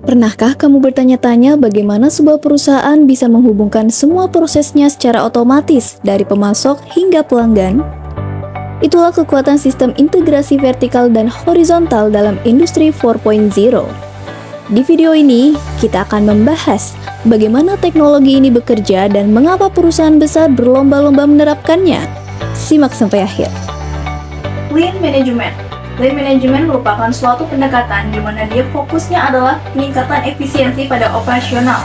Pernahkah kamu bertanya-tanya bagaimana sebuah perusahaan bisa menghubungkan semua prosesnya secara otomatis dari pemasok hingga pelanggan? Itulah kekuatan sistem integrasi vertikal dan horizontal dalam industri 4.0. Di video ini, kita akan membahas bagaimana teknologi ini bekerja dan mengapa perusahaan besar berlomba-lomba menerapkannya. Simak sampai akhir. Lean Management. Lean Management merupakan suatu pendekatan di mana dia fokusnya adalah peningkatan efisiensi pada operasional,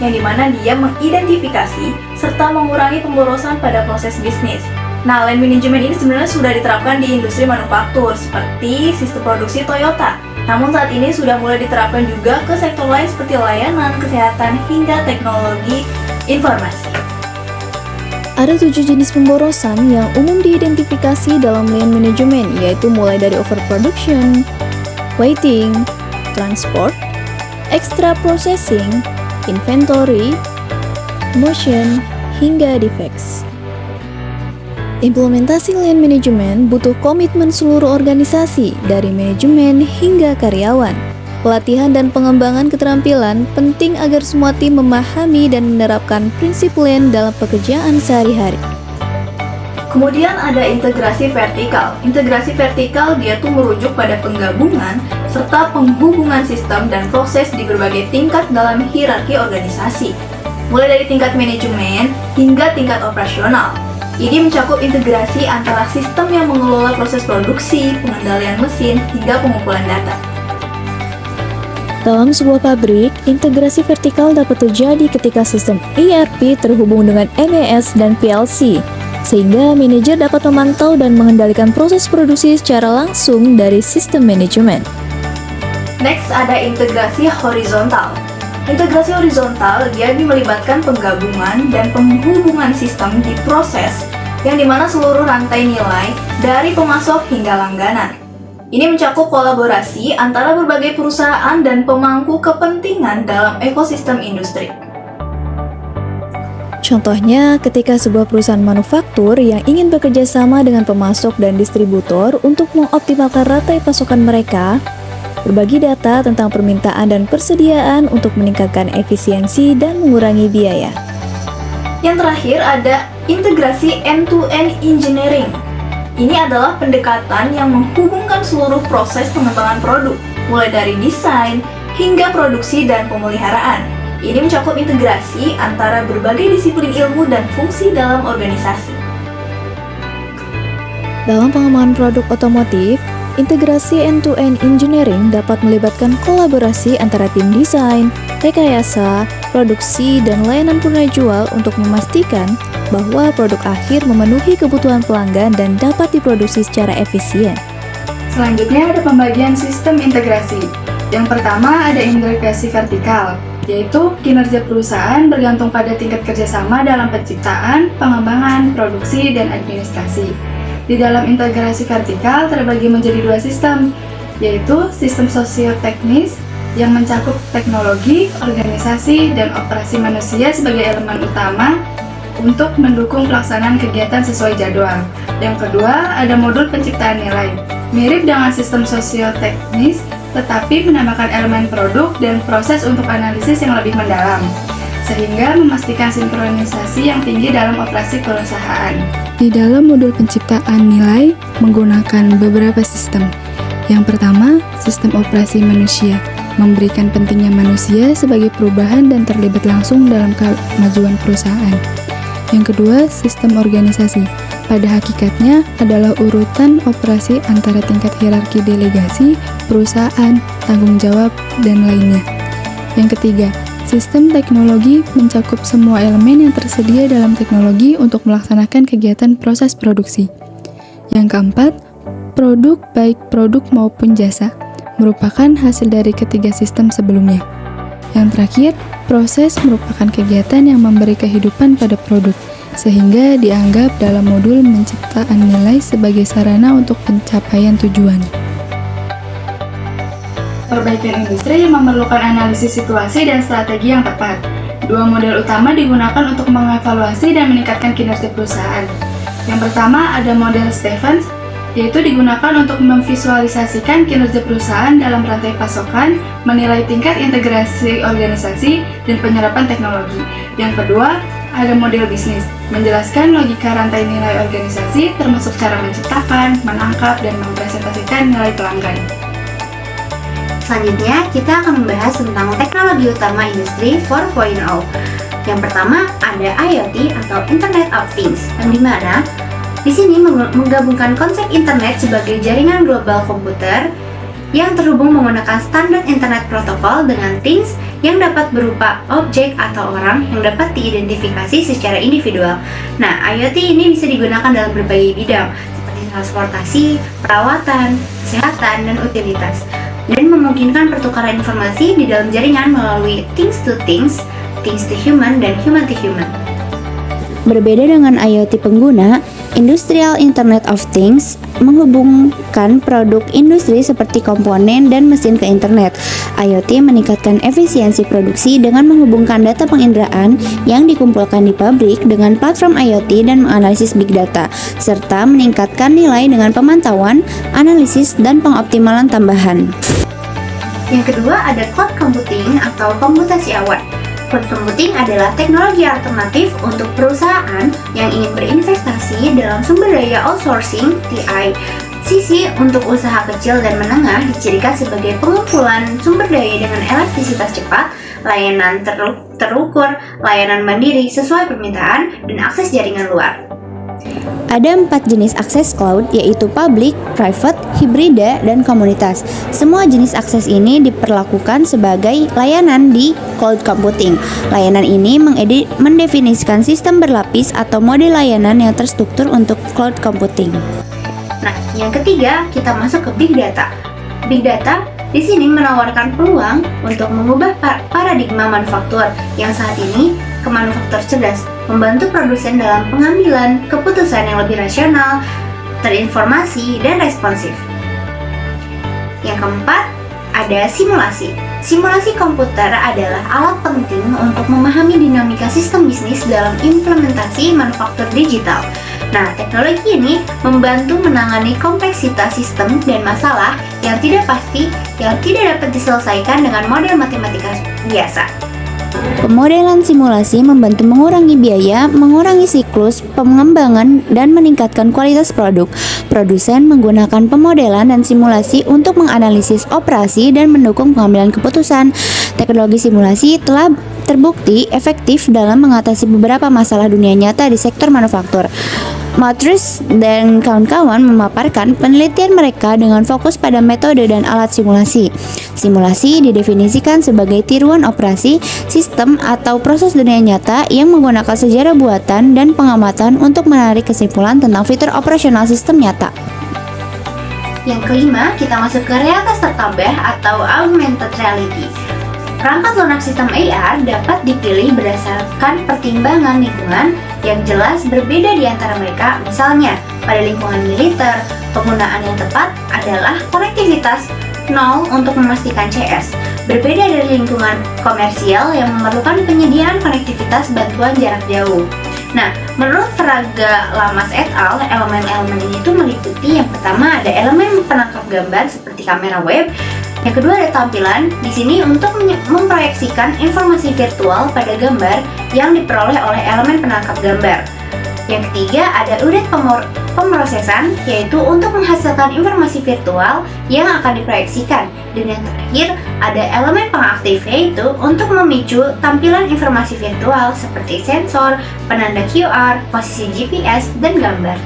yang di mana dia mengidentifikasi serta mengurangi pemborosan pada proses bisnis. Nah, Lean Management ini sebenarnya sudah diterapkan di industri manufaktur seperti sistem produksi Toyota. Namun saat ini sudah mulai diterapkan juga ke sektor lain seperti layanan, kesehatan, hingga teknologi informasi. Ada 7 jenis pemborosan yang umum diidentifikasi dalam Lean Management, yaitu mulai dari overproduction, waiting, transport, extra processing, inventory, motion, hingga defects. Implementasi Lean Management butuh komitmen seluruh organisasi, dari manajemen hingga karyawan. Pelatihan dan pengembangan keterampilan penting agar semua tim memahami dan menerapkan prinsip Lean dalam pekerjaan sehari-hari. Kemudian ada integrasi vertikal. Integrasi vertikal dia tuh merujuk pada penggabungan serta penghubungan sistem dan proses di berbagai tingkat dalam hierarki organisasi. Mulai dari tingkat manajemen hingga tingkat operasional. Ini mencakup integrasi antara sistem yang mengelola proses produksi, pengendalian mesin, hingga pengumpulan data. Dalam sebuah pabrik, integrasi vertikal dapat terjadi ketika sistem ERP terhubung dengan MES dan PLC, sehingga manajer dapat memantau dan mengendalikan proses produksi secara langsung dari sistem manajemen. Next ada integrasi horizontal. Integrasi horizontal dia melibatkan penggabungan dan penghubungan sistem di proses yang dimana seluruh rantai nilai dari pemasok hingga langganan. Ini mencakup kolaborasi antara berbagai perusahaan dan pemangku kepentingan dalam ekosistem industri. Contohnya, ketika sebuah perusahaan manufaktur yang ingin bekerja sama dengan pemasok dan distributor untuk mengoptimalkan rantai pasokan mereka, berbagi data tentang permintaan dan persediaan untuk meningkatkan efisiensi dan mengurangi biaya. Yang terakhir ada integrasi end-to-end engineering. Ini adalah pendekatan yang menghubungkan seluruh proses pengembangan produk, mulai dari desain hingga produksi dan pemeliharaan. Ini mencakup integrasi antara berbagai disiplin ilmu dan fungsi dalam organisasi. Dalam pengembangan produk otomotif, integrasi end-to-end engineering dapat melibatkan kolaborasi antara tim desain, rekayasa, produksi, dan layanan jual untuk memastikan bahwa produk akhir memenuhi kebutuhan pelanggan dan dapat diproduksi secara efisien. Selanjutnya ada pembagian sistem integrasi. Yang pertama ada integrasi vertikal, yaitu kinerja perusahaan bergantung pada tingkat kerjasama dalam penciptaan, pengembangan, produksi, dan administrasi. Di dalam integrasi vertikal terbagi menjadi 2 sistem, yaitu sistem sosioteknis yang mencakup teknologi, organisasi, dan operasi manusia sebagai elemen utama untuk mendukung pelaksanaan kegiatan sesuai jadwal. Yang kedua, ada modul penciptaan nilai. Mirip dengan sistem sosioteknis, tetapi menambahkan elemen produk dan proses untuk analisis yang lebih mendalam, sehingga memastikan sinkronisasi yang tinggi dalam operasi perusahaan. Di dalam modul penciptaan nilai menggunakan beberapa sistem. Yang pertama, sistem operasi manusia, memberikan pentingnya manusia sebagai perubahan dan terlibat langsung dalam kemajuan perusahaan. Yang kedua, sistem organisasi. Pada hakikatnya adalah urutan operasi antara tingkat hierarki delegasi, perusahaan, tanggung jawab, dan lainnya. Yang ketiga, sistem teknologi mencakup semua elemen yang tersedia dalam teknologi untuk melaksanakan kegiatan proses produksi. Yang keempat, produk baik produk maupun jasa merupakan hasil dari ketiga sistem sebelumnya. Yang terakhir, proses merupakan kegiatan yang memberi kehidupan pada produk, sehingga dianggap dalam modul penciptaan nilai sebagai sarana untuk pencapaian tujuan. Perbaikan industri memerlukan analisis situasi dan strategi yang tepat. 2 model utama digunakan untuk mengevaluasi dan meningkatkan kinerja perusahaan. Yang pertama ada model Stephens, yaitu digunakan untuk memvisualisasikan kinerja perusahaan dalam rantai pasokan, menilai tingkat integrasi organisasi, dan penyerapan teknologi. Yang kedua, ada model bisnis, menjelaskan logika rantai nilai organisasi termasuk cara menciptakan, menangkap, dan mempresentasikan nilai pelanggan. Selanjutnya, kita akan membahas tentang teknologi utama Industri 4.0. Yang pertama, ada IoT atau Internet of Things, yang dimana di sini menggabungkan konsep internet sebagai jaringan global komputer yang terhubung menggunakan standar internet protokol dengan things yang dapat berupa objek atau orang yang dapat diidentifikasi secara individual. Nah, IoT ini bisa digunakan dalam berbagai bidang seperti transportasi, perawatan, kesehatan, dan utilitas, dan memungkinkan pertukaran informasi di dalam jaringan melalui things to things, things to human, dan human to human. Berbeda dengan IoT pengguna, Industrial Internet of Things menghubungkan produk industri seperti komponen dan mesin ke internet. IoT meningkatkan efisiensi produksi dengan menghubungkan data penginderaan yang dikumpulkan di pabrik dengan platform IoT dan menganalisis big data, serta meningkatkan nilai dengan pemantauan, analisis, dan pengoptimalan tambahan. Yang kedua ada cloud computing atau komputasi awan. Cloud computing adalah teknologi alternatif untuk perusahaan yang ingin berinvestasi dalam sumber daya outsourcing (TI). Sisi untuk usaha kecil dan menengah dicirikan sebagai pengumpulan sumber daya dengan elastisitas cepat, layanan terukur, layanan mandiri sesuai permintaan, dan akses jaringan luar. Ada 4 jenis akses cloud, yaitu public, private, hibrida, dan komunitas. Semua jenis akses ini diperlakukan sebagai layanan di cloud computing. Layanan ini mendefinisikan sistem berlapis atau model layanan yang terstruktur untuk cloud computing. Nah, yang ketiga kita masuk ke big data. Big data di sini menawarkan peluang untuk mengubah paradigma manufaktur yang saat ini ke manufaktur cerdas, membantu produsen dalam pengambilan keputusan yang lebih rasional, terinformasi, dan responsif. Yang keempat, ada simulasi. Simulasi komputer adalah alat penting untuk memahami dinamika sistem bisnis dalam implementasi manufaktur digital. Nah, teknologi ini membantu menangani kompleksitas sistem dan masalah yang tidak pasti yang tidak dapat diselesaikan dengan model matematika biasa. Pemodelan simulasi membantu mengurangi biaya, mengurangi siklus pengembangan, dan meningkatkan kualitas produk. Produsen menggunakan pemodelan dan simulasi untuk menganalisis operasi dan mendukung pengambilan keputusan. Teknologi simulasi telah terbukti efektif dalam mengatasi beberapa masalah dunia nyata di sektor manufaktur. Matris dan kawan-kawan memaparkan penelitian mereka dengan fokus pada metode dan alat simulasi. Simulasi didefinisikan sebagai tiruan operasi, sistem, atau proses dunia nyata yang menggunakan sejarah buatan dan pengamatan untuk menarik kesimpulan tentang fitur operasional sistem nyata. Yang kelima, kita masuk ke realitas tertambah atau augmented reality. Perangkat lunak sistem AR dapat dipilih berdasarkan pertimbangan lingkungan yang jelas berbeda di antara mereka. Misalnya, pada lingkungan militer, penggunaan yang tepat adalah konektivitas 0 untuk memastikan CS. Berbeda dari lingkungan komersial yang memerlukan penyediaan konektivitas bantuan jarak jauh. Nah, menurut Fraga Lamas et al., elemen-elemen ini itu meliputi yang pertama ada elemen penangkap gambar seperti kamera web. Yang kedua ada tampilan, di sini untuk memproyeksikan informasi virtual pada gambar yang diperoleh oleh elemen penangkap gambar. Yang ketiga ada unit pemrosesan, yaitu untuk menghasilkan informasi virtual yang akan diproyeksikan. Dan yang terakhir ada elemen pengaktif, yaitu untuk memicu tampilan informasi virtual seperti sensor, penanda QR, posisi GPS, dan gambar.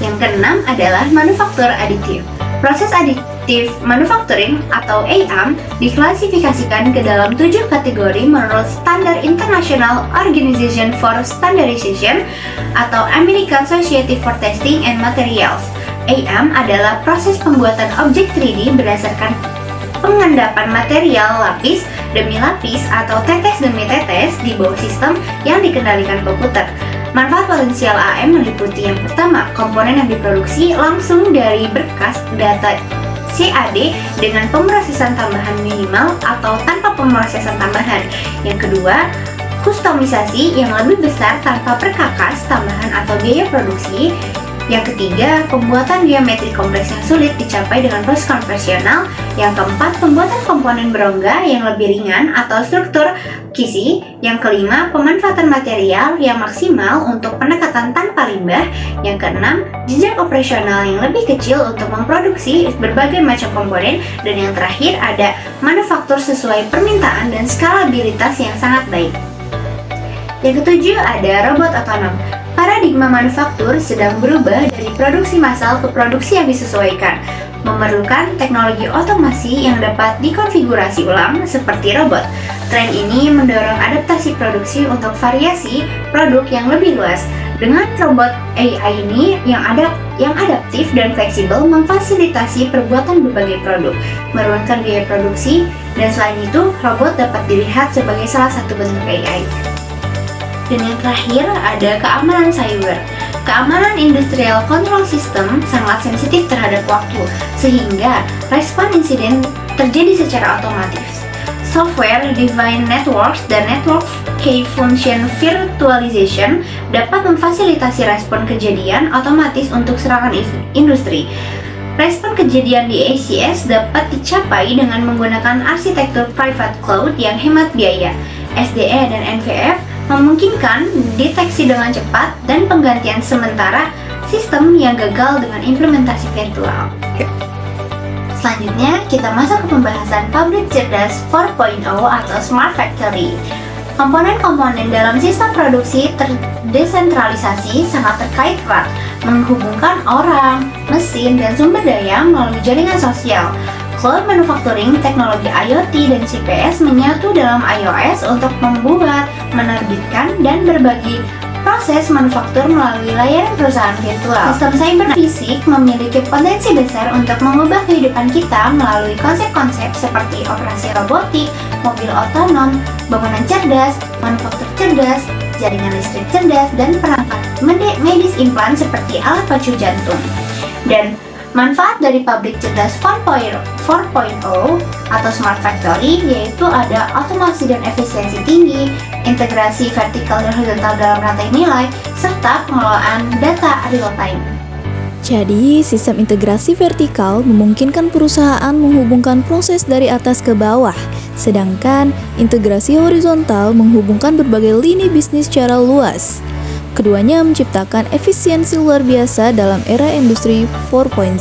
Yang keenam adalah manufaktur aditif. Proses additive manufacturing atau AAM diklasifikasikan ke dalam 7 kategori menurut Standar International Organization for Standardization atau American Society for Testing and Materials. AAM adalah proses pembuatan objek 3D berdasarkan pengendapan material lapis demi lapis atau tetes demi tetes di bawah sistem yang dikendalikan komputer. Manfaat potensial AM meliputi yang pertama, komponen yang diproduksi langsung dari berkas data CAD dengan pemrosesan tambahan minimal atau tanpa pemrosesan tambahan. Yang kedua, kustomisasi yang lebih besar tanpa perkakas tambahan atau biaya produksi. Yang ketiga, pembuatan geometri kompleks yang sulit dicapai dengan proses konvensional. Yang keempat, pembuatan komponen berongga yang lebih ringan atau struktur kisi. Yang kelima, pemanfaatan material yang maksimal untuk pendekatan tanpa limbah. Yang keenam, jejak operasional yang lebih kecil untuk memproduksi berbagai macam komponen. Dan yang terakhir ada manufaktur sesuai permintaan dan skalabilitas yang sangat baik. Yang ketujuh ada robot otonom. Paradigma manufaktur sedang berubah dari produksi massal ke produksi yang disesuaikan, memerlukan teknologi otomasi yang dapat dikonfigurasi ulang seperti robot. Tren ini mendorong adaptasi produksi untuk variasi produk yang lebih luas. Dengan robot AI ini yang adaptif dan fleksibel memfasilitasi perbuatan berbagai produk, menurunkan biaya produksi, dan selain itu robot dapat dilihat sebagai salah satu bentuk AI. Dan yang terakhir ada keamanan cyber. Keamanan industrial control system sangat sensitif terhadap waktu, sehingga respon insiden terjadi secara otomatis. Software defined networks dan network key function virtualization dapat memfasilitasi respon kejadian otomatis untuk serangan industri. Respon kejadian di ACS dapat dicapai dengan menggunakan arsitektur private cloud yang hemat biaya. SDE dan NVF memungkinkan deteksi dengan cepat dan penggantian sementara sistem yang gagal dengan implementasi virtual. Selanjutnya, kita masuk ke pembahasan pabrik cerdas 4.0 atau Smart Factory. Komponen-komponen dalam sistem produksi terdesentralisasi sangat terkait erat, menghubungkan orang, mesin, dan sumber daya melalui jaringan sosial. Cloud manufacturing, teknologi IoT, dan CPS menyatu dalam iOS untuk membuat, menerbitkan, dan berbagi proses manufaktur melalui layanan perusahaan virtual. Sistem cyber fisik memiliki potensi besar untuk mengubah kehidupan kita melalui konsep-konsep seperti operasi robotik, mobil otonom, bangunan cerdas, manufaktur cerdas, jaringan listrik cerdas, dan perangkat medis implan seperti alat pacu jantung. Dan manfaat dari pabrik cerdas 4.0 atau Smart Factory yaitu ada otomasi dan efisiensi tinggi, integrasi vertikal dan horizontal dalam rantai nilai, serta pengelolaan data real time. Jadi, sistem integrasi vertikal memungkinkan perusahaan menghubungkan proses dari atas ke bawah, sedangkan integrasi horizontal menghubungkan berbagai lini bisnis secara luas. Keduanya menciptakan efisiensi luar biasa dalam era industri 4.0.